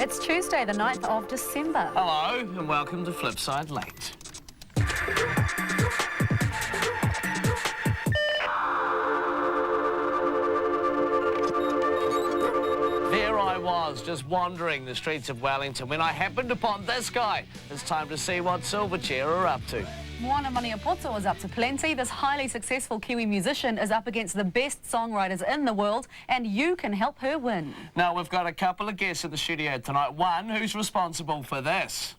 It's Tuesday, the 9th of December. Hello, and welcome to Flipside Late. There I was, just wandering the streets of Wellington when I happened upon this guy. It's time to see what Silverchair are up to. Moana Maniapoto is up to plenty. This highly successful Kiwi musician is up against the best songwriters in the world, and you can help her win. Now, we've got a couple of guests in the studio tonight. One who's responsible for this.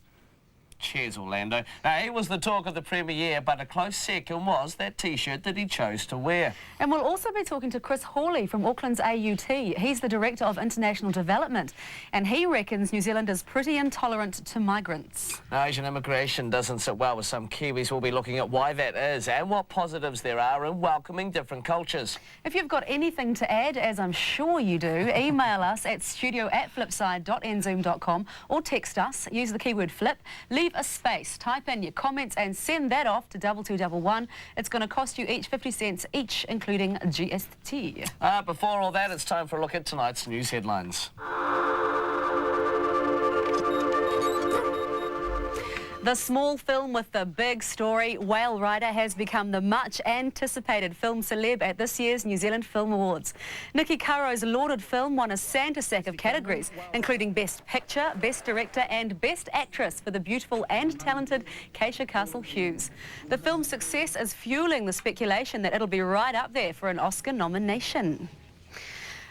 Cheers, Orlando. Now, he was the talk of the premiere, but a close second was that T-shirt that he chose to wear. And we'll also be talking to Chris Hawley from Auckland's AUT. He's the Director of International Development, and he reckons New Zealand is pretty intolerant to migrants. Now, Asian immigration doesn't sit well with some Kiwis. We'll be looking at why that is and what positives there are in welcoming different cultures. If you've got anything to add, as I'm sure you do, email us at studio@flipside.nzoom.com or text us. Use the keyword flip. Leave a space, type in your comments and send that off to 2211. It's going to cost you each 50 cents each, including GST. Before all that, it's time for a look at tonight's news headlines. The small film with the big story, Whale Rider, has become the much-anticipated film celeb at this year's New Zealand Film Awards. Nikki Caro's lauded film won a Santa sack of categories, including Best Picture, Best Director and Best Actress for the beautiful and talented Keisha Castle-Hughes. The film's success is fueling the speculation that it'll be right up there for an Oscar nomination.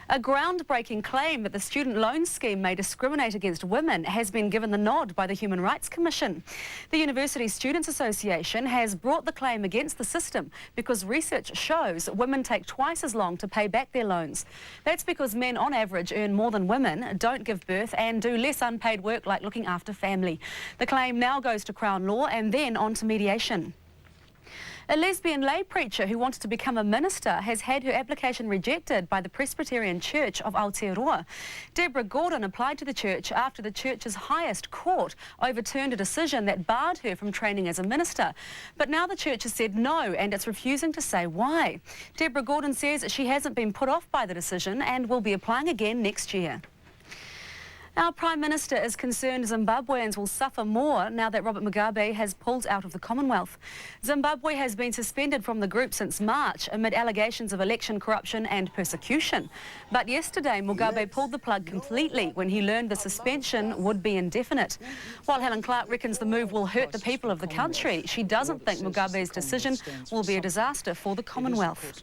A groundbreaking claim that the student loan scheme may discriminate against women has been given the nod by the Human Rights Commission. The University Students Association has brought the claim against the system because research shows women take twice as long to pay back their loans. That's because men on average earn more than women, don't give birth and do less unpaid work like looking after family. The claim now goes to Crown Law and then on to mediation. A lesbian lay preacher who wanted to become a minister has had her application rejected by the Presbyterian Church of Aotearoa. Deborah Gordon applied to the church after the church's highest court overturned a decision that barred her from training as a minister. But now the church has said no, and it's refusing to say why. Deborah Gordon says she hasn't been put off by the decision and will be applying again next year. Our Prime Minister is concerned Zimbabweans will suffer more now that Robert Mugabe has pulled out of the Commonwealth. Zimbabwe has been suspended from the group since March amid allegations of election corruption and persecution. But yesterday, Mugabe pulled the plug completely when he learned the suspension would be indefinite. While Helen Clark reckons the move will hurt the people of the country, she doesn't think Mugabe's decision will be a disaster for the Commonwealth.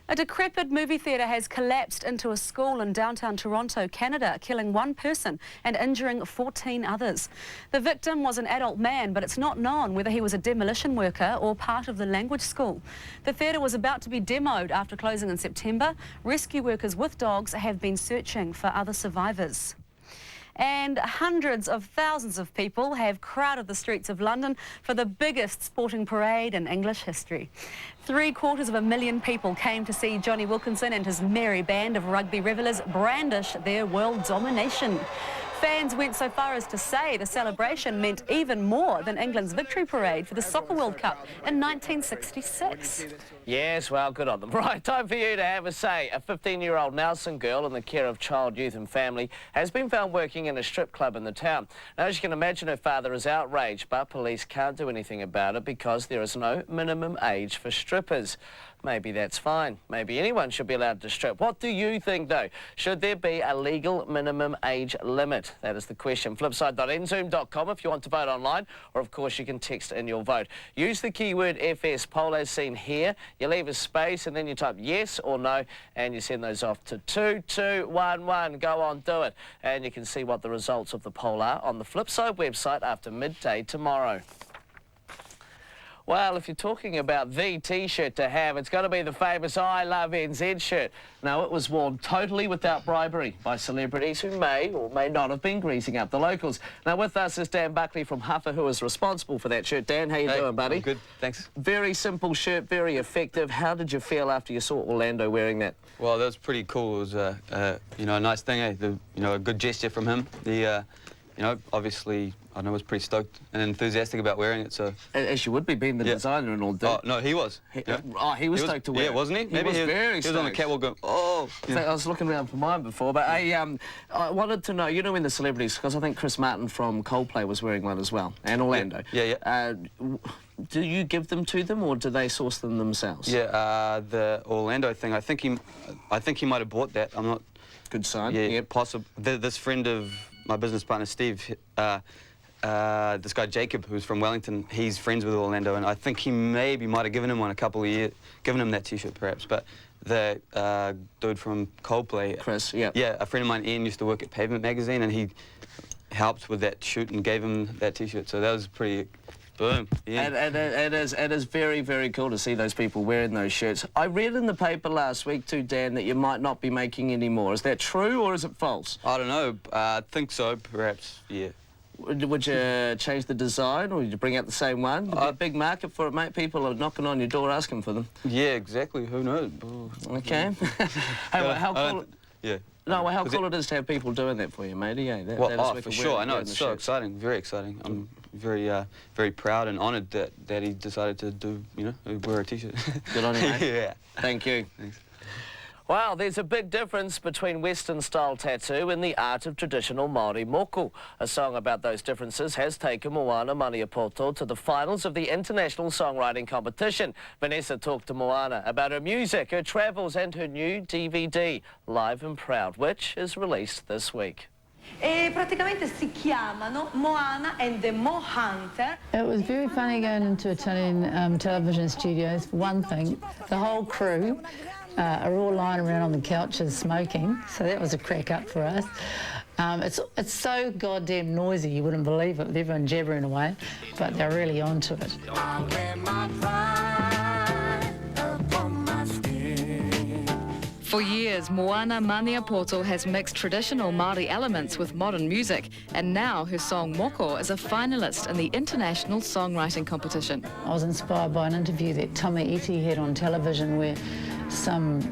A decrepit movie theatre has collapsed into a school in downtown Toronto, Canada, killing one person and injuring 14 others. The victim was an adult man, but it's not known whether he was a demolition worker or part of the language school. The theatre was about to be demoed after closing in September. Rescue workers with dogs have been searching for other survivors. And hundreds of thousands of people have crowded the streets of London for the biggest sporting parade in English history. 750,000 people came to see Johnny Wilkinson and his merry band of rugby revellers brandish their world domination. Fans went so far as to say the celebration meant even more than England's victory parade for the Soccer World Cup in 1966. Yes, well, good on them. Right, time for you to have a say. A 15-year-old Nelson girl in the care of child, youth and family has been found working in a strip club in the town. Now, as you can imagine, her father is outraged, but police can't do anything about it because there is no minimum age for strippers. Maybe that's fine. Maybe anyone should be allowed to strip. What do you think, though? Should there be a legal minimum age limit? That is the question. Flipside.nzoom.com if you want to vote online, or of course you can text in your vote. Use the keyword FS poll as seen here. You leave a space and then you type yes or no, and you send those off to 2211. Go on, do it. And you can see what the results of the poll are on the Flipside website after midday tomorrow. Well, if you're talking about the T-shirt to have, it's got to be the famous I Love NZ shirt. Now, it was worn totally without bribery by celebrities who may or may not have been greasing up the locals. Now, with us is Dan Buckley from Huffer, who is responsible for that shirt. Dan, how you doing, buddy? I'm good, thanks. Very simple shirt, very effective. How did you feel after you saw Orlando wearing that? Well, that was pretty cool. It was, a nice thing, eh? A good gesture from him. Obviously, I know, was pretty stoked and enthusiastic about wearing it. So as you would be, being the designer and all that. Oh no, he was. He was stoked to wear it. Yeah, wasn't he? Maybe he was very he was on the catwalk going, oh. I was looking around for mine before, but I wanted to know, you know, in the celebrities, because I think Chris Martin from Coldplay was wearing one as well, and Orlando. Yeah. Do you give them to them, or do they source them themselves? Yeah, the Orlando thing. I think he might have bought that. I'm not. Good sign. Yeah, possible. This friend of my business partner Steve, this guy Jacob, who's from Wellington, he's friends with Orlando, and I think he maybe might have given him one a couple of years, given him that T-shirt perhaps. But the dude from Coldplay, Chris, yeah, a friend of mine, Ian, used to work at Pavement magazine, and he helped with that shoot and gave him that T-shirt. So that was pretty. Boom. Yeah. And it is very, very cool to see those people wearing those shirts. I read in the paper last week too, Dan, that you might not be making any more. Is that true or is it false? I don't know. I think so, perhaps, yeah. Would you change the design, or would you bring out the same one? There'd be a big market for it, mate. People are knocking on your door asking for them. Yeah, exactly. Who knows? Okay. Hey, how cool... Yeah. No, well, how cool it is to have people doing that for you, matey. Yeah, for sure. I know, it's so exciting, very exciting. I'm very proud and honoured that he decided to do, you know, wear a T-shirt. Good on you, mate. Yeah. Thank you. Thanks. Wow, there's a big difference between Western-style tattoo and the art of traditional Māori moko. A song about those differences has taken Moana Maniapoto to the finals of the International Songwriting Competition. Vanessa talked to Moana about her music, her travels and her new DVD, Live and Proud, which is released this week. E praticamente si chiamano Moana and the Mo Hunter. It was very funny going into Italian television studios. For one thing, the whole crew are all lying around on the couches smoking, so that was a crack up for us. It's so goddamn noisy, you wouldn't believe it, with everyone jabbering away, but they're really onto it. For years, Moana Maniapoto has mixed traditional Māori elements with modern music, and now her song Moko is a finalist in the International Songwriting Competition. I was inspired by an interview that Tamaiti had on television where some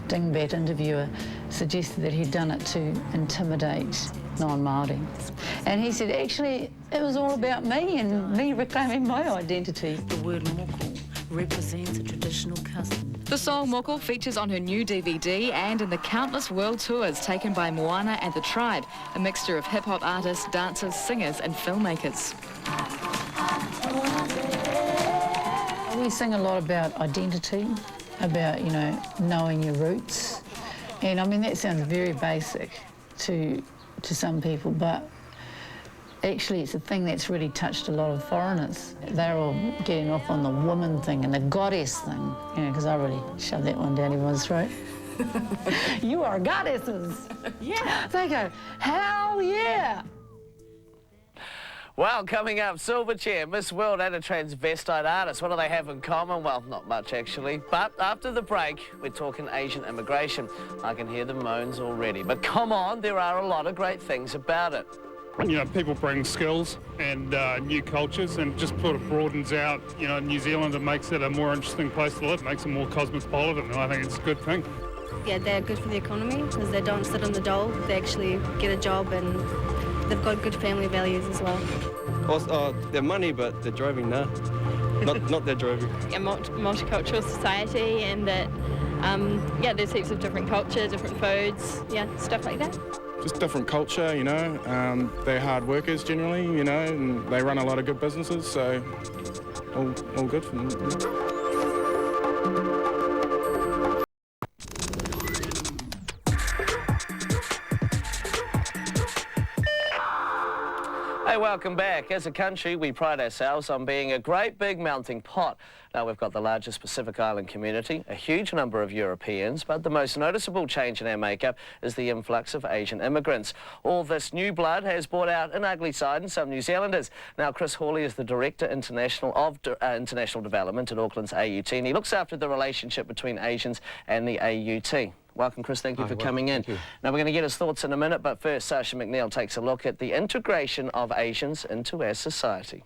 dingbat interviewer suggested that he'd done it to intimidate non-Māori. And he said, actually, it was all about me and me reclaiming my identity. The word moko represents a traditional custom. The song Moko features on her new DVD and in the countless world tours taken by Moana and the Tribe, a mixture of hip-hop artists, dancers, singers and filmmakers. We sing a lot about identity, about, you know, knowing your roots. And I mean, that sounds very basic to some people, but actually it's a thing that's really touched a lot of foreigners. They're all getting off on the woman thing and the goddess thing, you know, because I really shoved that one down everyone's throat. You are goddesses. Yeah. They go, hell yeah. Well, coming up, Silverchair, Miss World and a transvestite artist. What do they have in common? Well, not much, actually. But after the break, we're talking Asian immigration. I can hear the moans already. But come on, there are a lot of great things about it. You know, people bring skills and new cultures, and just sort of broadens out, you know, New Zealand, and makes it a more interesting place to live, makes it more cosmopolitan, and I think it's a good thing. Yeah, they're good for the economy because they don't sit on the dole. They actually get a job and they've got good family values as well. Also, they're money, but they're driving now. not they're driving. A multicultural society, and that, yeah, there's heaps of different culture, different foods, yeah, stuff like that. Just different culture, you know. They're hard workers generally, you know, and they run a lot of good businesses, so all good for them. Yeah. Hey, welcome back. As a country, we pride ourselves on being a great big melting pot. Now, we've got the largest Pacific Island community, a huge number of Europeans, but the most noticeable change in our makeup is the influx of Asian immigrants. All this new blood has brought out an ugly side in some New Zealanders. Now, Chris Hawley is the Director International Development at Auckland's AUT, and he looks after the relationship between Asians and the AUT. Welcome, Chris. Thank you for coming in. Now, we're going to get his thoughts in a minute, but first, Sasha McNeil takes a look at the integration of Asians into our society.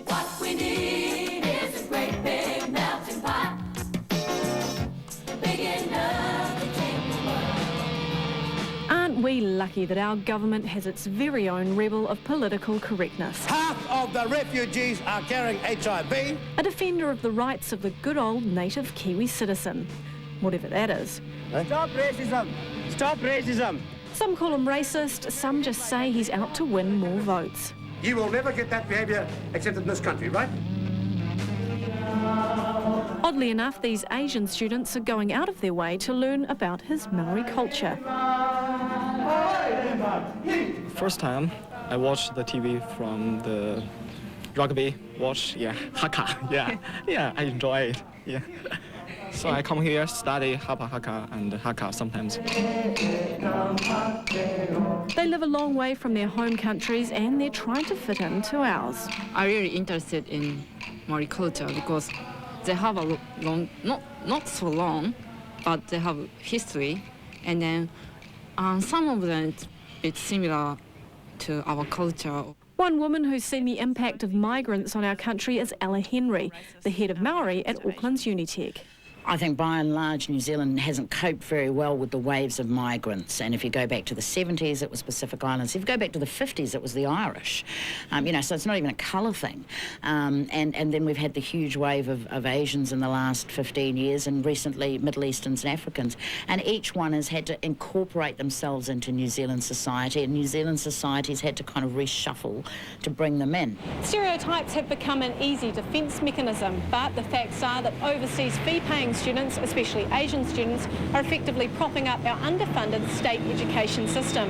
What we need is a great big melting pot, big enough to take the world. Aren't we really lucky that our government has its very own rebel of political correctness. Half of the refugees are carrying HIV. A defender of the rights of the good old native Kiwi citizen, whatever that is. Stop racism! Stop racism! Some call him racist, some just say he's out to win more votes. You will never get that behaviour accepted in this country, right? Oddly enough, these Asian students are going out of their way to learn about his Maori culture. First time I watched the TV from the rugby watch, haka, yeah, I enjoy it, yeah. So I come here, study haka and haka sometimes. They live a long way from their home countries and they're trying to fit into ours. I'm really interested in Maori culture because they have a long, not so long, but they have history, and then some of them it's a bit similar to our culture. One woman who's seen the impact of migrants on our country is Ella Henry, the head of Maori at Auckland's Unitec. I think by and large New Zealand hasn't coped very well with the waves of migrants, and if you go back to the 70s it was Pacific Islands, if you go back to the 50s it was the Irish, so it's not even a colour thing, and then we've had the huge wave of Asians in the last 15 years and recently Middle Easterns and Africans, and each one has had to incorporate themselves into New Zealand society, and New Zealand society's had to kind of reshuffle to bring them in. Stereotypes have become an easy defence mechanism, but the facts are that overseas fee-paying students, especially Asian students, are effectively propping up our underfunded state education system.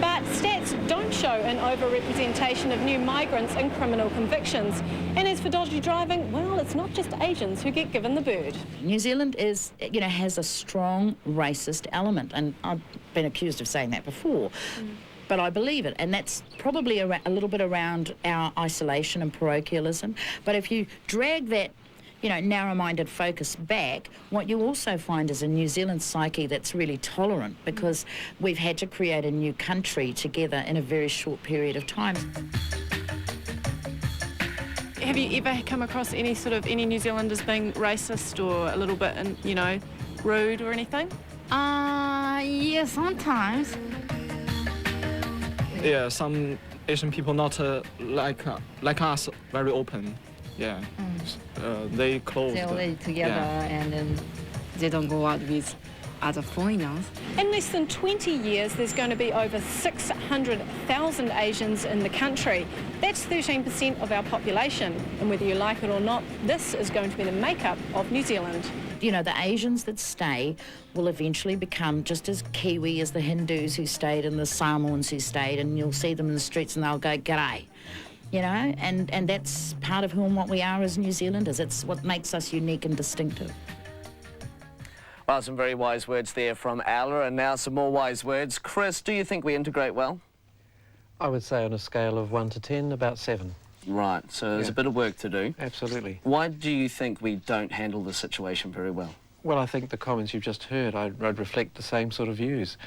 But stats don't show an overrepresentation of new migrants in criminal convictions. And as for dodgy driving, well, it's not just Asians who get given the bird. New Zealand is, has a strong racist element, and I've been accused of saying that before. But I believe it, and that's probably a little bit around our isolation and parochialism. But if you drag that narrow-minded focus back, what you also find is a New Zealand psyche that's really tolerant, because we've had to create a new country together in a very short period of time. Have you ever come across any New Zealanders being racist or a little bit, rude or anything? Yeah, sometimes. Yeah, some Asian people not like us, very open. Yeah, they close. They live together, and then they don't go out with other foreigners. In less than 20 years, there's going to be over 600,000 Asians in the country. That's 13% of our population, and whether you like it or not, this is going to be the makeup of New Zealand. The Asians that stay will eventually become just as Kiwi as the Hindus who stayed and the Samoans who stayed, and you'll see them in the streets and they'll go, "G'day." And that's part of who and what we are as New Zealanders. It's what makes us unique and distinctive. Well, some very wise words there from Ella, and now some more wise words. Chris, do you think we integrate well? I would say on a scale of 1 to 10, about 7. Right, so there's a bit of work to do. Absolutely. Why do you think we don't handle the situation very well? Well, I think the comments you've just heard, I'd reflect the same sort of views.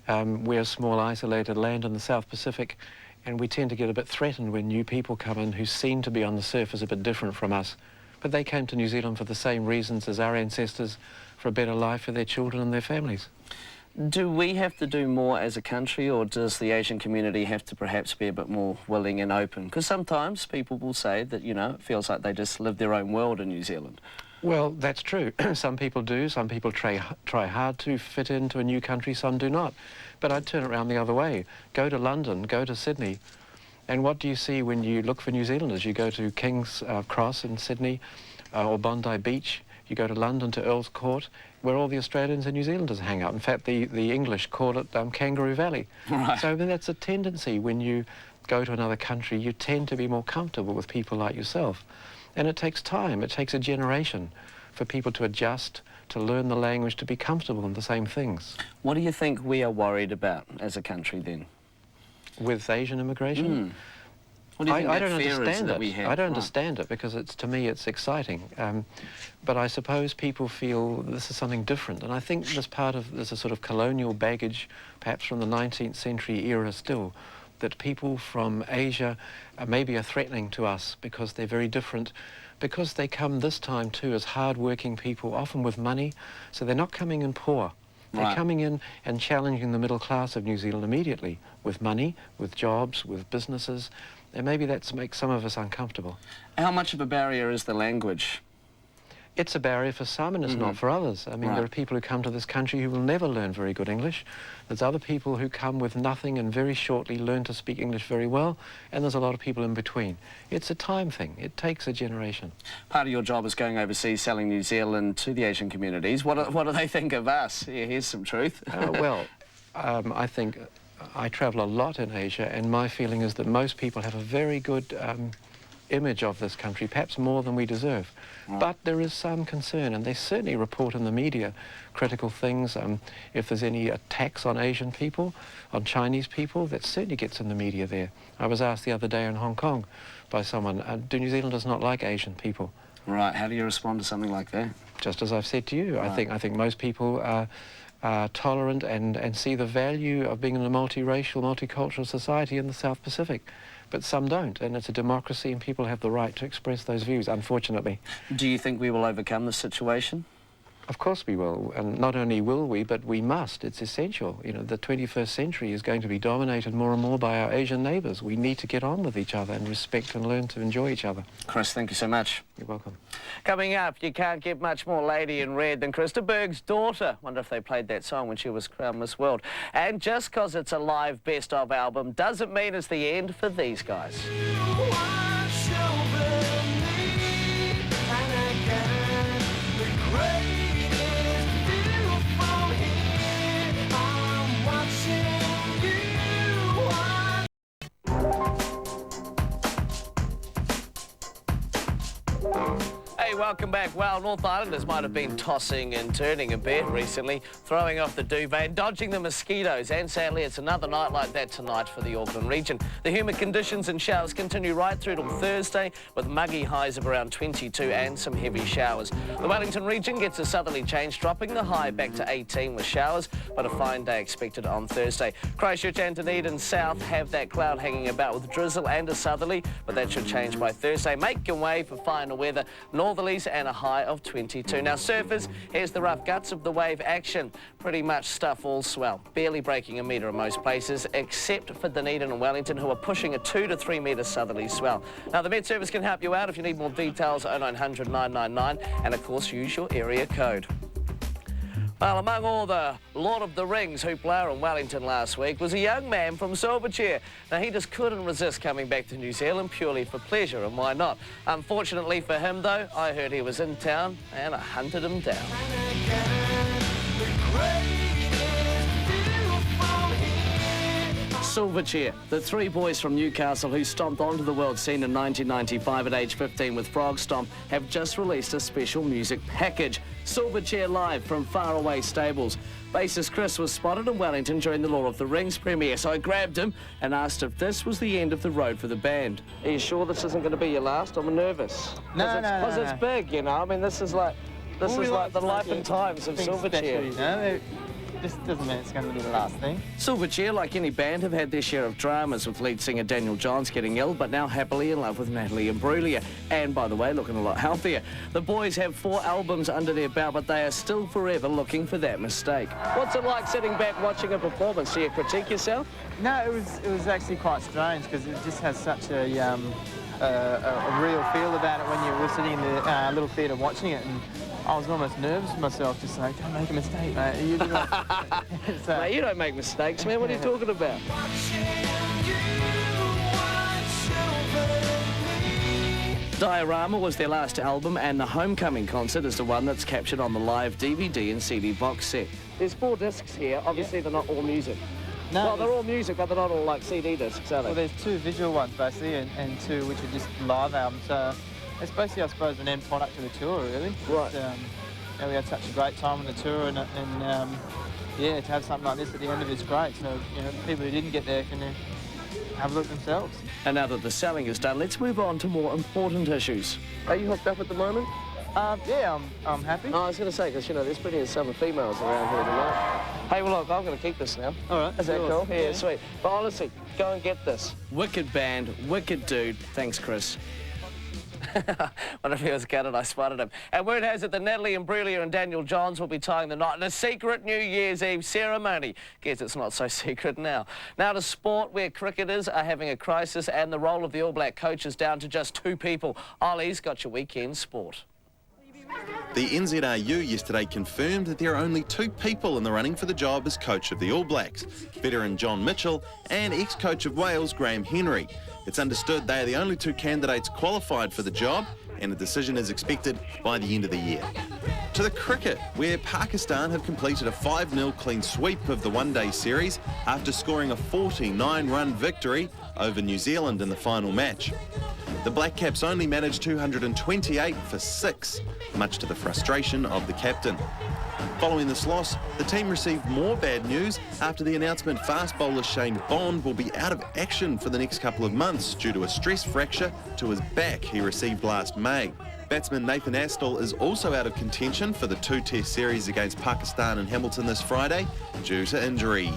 We're a small, isolated land in the South Pacific, and we tend to get a bit threatened when new people come in who seem to be on the surface a bit different from us. But they came to New Zealand for the same reasons as our ancestors, for a better life for their children and their families. Do we have to do more as a country, or does the Asian community have to perhaps be a bit more willing and open? Because sometimes people will say that, it feels like they just live their own world in New Zealand. Well, that's true. Some people do. Some people try hard to fit into a new country, some do not. But I'd turn it around the other way. Go to London, go to Sydney, and what do you see when you look for New Zealanders? You go to King's Cross in Sydney, or Bondi Beach. You go to London to Earl's Court, where all the Australians and New Zealanders hang out. In fact, the English call it Kangaroo Valley. Right. So that's a tendency. When you go to another country, you tend to be more comfortable with people like yourself. And it takes time. It takes a generation for people to adjust, to learn the language, to be comfortable in the same things. What do you think we are worried about as a country then? With Asian immigration? What do you think I don't fear is understand that it. we have? I don't understand it, because to me it's exciting. But I suppose people feel this is something different, and I think there's a sort of colonial baggage, perhaps from the 19th century era still, that people from Asia maybe are threatening to us because they're very different, because they come this time too as hard-working people, often with money, so they're not coming in poor. They're Right. coming in and challenging the middle class of New Zealand immediately with money, with jobs, with businesses, and maybe that makes some of us uncomfortable. How much of a barrier is the language? It's a barrier for some and it's not for others. I mean, there are people who come to this country who will never learn very good English. There's other people who come with nothing and very shortly learn to speak English very well, and there's a lot of people in between. It's a time thing. It takes a generation. Part of your job is going overseas, selling New Zealand to the Asian communities. What do they think of us? Yeah, here's some truth. I think I travel a lot in Asia, and my feeling is that most people have a very good image of this country, perhaps more than we deserve. But there is some concern, and they certainly report in the media critical things. If there's any attacks on Asian people, on Chinese people, that certainly gets in the media there. I was asked the other day in Hong Kong by someone, do New Zealanders not like Asian people? Right, how do you respond to something like that? Just as I've said to you, Right. I think most people are tolerant and see the value of being in a multiracial, multicultural society in the South Pacific. But some don't, and it's a democracy and people have the right to express those views, unfortunately. Do you think we will overcome this situation? Of course we will, and not only will we, but we must. It's essential. You know, the 21st century is going to be dominated more and more by our Asian neighbours. We need to get on with each other and respect and learn to enjoy each other. Chris, thank you so much. You're welcome. Coming up, you can't get much more lady in red than Krista Berg's daughter. Wonder if they played that song when she was crowned Miss World. And just because it's a live best-of album doesn't mean it's the end for these guys. Hey, welcome back. Well, North Islanders might have been tossing and turning a bit recently, throwing off the duvet, dodging the mosquitoes, and sadly it's another night like that tonight for the Auckland region. The humid conditions and showers continue right through till Thursday, with muggy highs of around 22 and some heavy showers. The Wellington region gets a southerly change, dropping the high back to 18 with showers, but a fine day expected on Thursday. Christchurch and Dunedin South have that cloud hanging about with drizzle and a southerly, but that should change by Thursday. Making way for finer weather, northerlies and a high of 22. Now surfers, here's the rough guts of the wave action. Pretty much stuff all swell, barely breaking a metre in most places, except for Dunedin and Wellington, who are pushing a 2 to 3 metre southerly swell. Now the Met Service can help you out if you need more details, 0900 999, and of course use your area code. Well, among all the Lord of the Rings hoopla in Wellington last week was a young man from Silverchair. Now, he just couldn't resist coming back to New Zealand purely for pleasure, and why not? Unfortunately for him, though, I heard he was in town and I hunted him down. Silverchair, the three boys from Newcastle who stomped onto the world scene in 1995 at age 15 with Frog Stomp have just released a special music package, Silverchair Live from Faraway Stables. Bassist Chris was spotted in Wellington during the Lord of the Rings premiere, so I grabbed him and asked if this was the end of the road for the band. Are you sure this isn't going to be your last? I'm nervous. No. Because it's big, you know. I mean, this is like the life and times of Silverchair. You know? This doesn't mean it's going to be the last thing. Silverchair, like any band, have had their share of dramas, with lead singer Daniel Johns getting ill, but now happily in love with Natalie Imbruglia. And, by the way, looking a lot healthier. The boys have 4 albums under their belt, but they are still forever looking for that mistake. What's it like sitting back watching a performance? Do you critique yourself? No, it was actually quite strange because it just has such a real feel about it when you were sitting in the little theatre watching it. And I was almost nervous myself, just like, don't make a mistake, mate. You do not. So, Mate, you don't make mistakes, man. What are you talking about? Diorama was their last album, and the Homecoming concert is the one that's captured on the live DVD and CD box set. There's 4 discs here. Obviously, they're not all music. No, well, they're all music, but they're not all like CD discs, are they? Well, there's 2 visual ones, basically, and 2 which are just live albums. So it's basically, I suppose, an end product of the tour, really. Right. We had such a great time on the tour, and yeah, to have something like this at the end of it's great. So, you know, people who didn't get there can have a look themselves. And now that the selling is done, let's move on to more important issues. Are you hooked up at the moment? Yeah, I'm happy. Oh, I was going to say, because, you know, there's plenty of summer females around here tonight. Hey, well, look, I'm going to keep this now. All right. Is that cool? Yeah, sweet. But honestly, go and get this. Wicked band, wicked dude. Thanks, Chris. One of you was counted, I spotted him. And word has it that Natalie Imbruglia and Daniel Johns will be tying the knot in a secret New Year's Eve ceremony. Guess it's not so secret now. Now to sport, where cricketers are having a crisis and the role of the All Black coach is down to just 2 people. Ollie's got your weekend sport. The NZRU yesterday confirmed that there are only 2 people in the running for the job as coach of the All Blacks, veteran John Mitchell and ex-coach of Wales Graham Henry. It's understood they are the only 2 candidates qualified for the job, and a decision is expected by the end of the year. To the cricket, where Pakistan have completed a 5-0 clean sweep of the one-day series after scoring a 49-run victory over New Zealand in the final match. The Black Caps only managed 228 for 6, much to the frustration of the captain. Following this loss, the team received more bad news after the announcement fast bowler Shane Bond will be out of action for the next couple of months due to a stress fracture to his back he received last May. Batsman Nathan Astle is also out of contention for the 2-test series against Pakistan in Hamilton this Friday due to injury.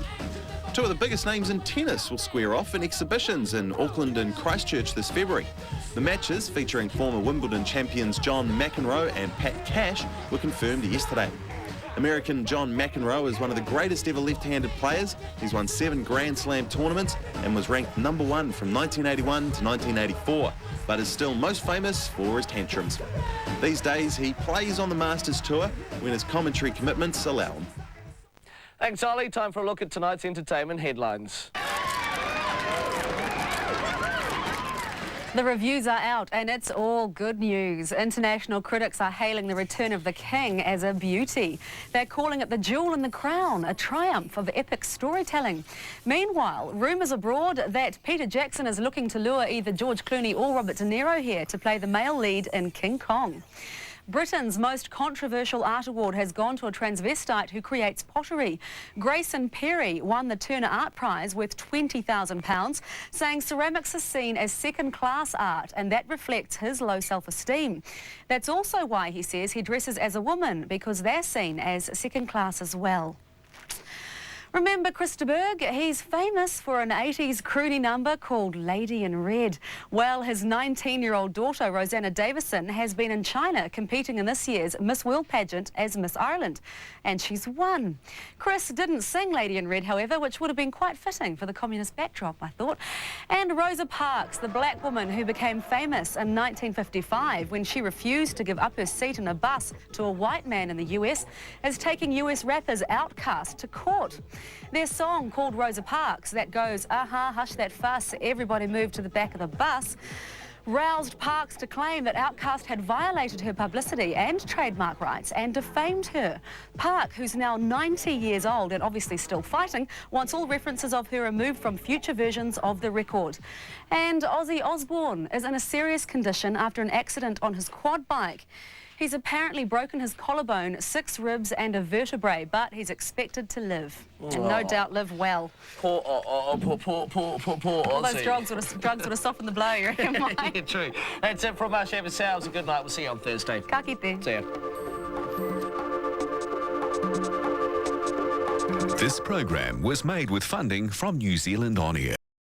2 of the biggest names in tennis will square off in exhibitions in Auckland and Christchurch this February. The matches, featuring former Wimbledon champions John McEnroe and Pat Cash, were confirmed yesterday. American John McEnroe is one of the greatest ever left-handed players. He's won 7 Grand Slam tournaments and was ranked #1 from 1981 to 1984, but is still most famous for his tantrums. These days, he plays on the Masters Tour when his commentary commitments allow him. Thanks, Ollie. Time for a look at tonight's entertainment headlines. The reviews are out and it's all good news. International critics are hailing the return of the King as a beauty. They're calling it the jewel in the crown, a triumph of epic storytelling. Meanwhile, rumours abroad that Peter Jackson is looking to lure either George Clooney or Robert De Niro here to play the male lead in King Kong. Britain's most controversial art award has gone to a transvestite who creates pottery. Grayson Perry won the Turner Art Prize worth £20,000, saying ceramics is seen as second-class art and that reflects his low self-esteem. That's also why he says he dresses as a woman, because they're seen as second-class as well. Remember Chris de Burgh? He's famous for an 80s croony number called Lady in Red. Well, his 19-year-old daughter, Rosanna Davison, has been in China competing in this year's Miss World pageant as Miss Ireland, and she's won. Chris didn't sing Lady in Red, however, which would have been quite fitting for the communist backdrop, I thought. And Rosa Parks, the black woman who became famous in 1955 when she refused to give up her seat in a bus to a white man in the US, is taking US rappers Outkast to court. Their song, called Rosa Parks, that goes, "Aha, hush that fuss, everybody move to the back of the bus," roused Parks to claim that Outkast had violated her publicity and trademark rights and defamed her. Park, who's now 90 years old and obviously still fighting, wants all references of her removed from future versions of the record. And Ozzy Osbourne is in a serious condition after an accident on his quad bike. He's apparently broken his collarbone, 6 ribs and a vertebrae, but he's expected to live, and no doubt live well. Poor Ozzy. All those drugs would have softened the blow, you reckon, Mike? Yeah, true. That's it from us. Have yourselves a good night. We'll see you on Thursday. Ka kite. See ya. This program was made with funding from New Zealand On Air.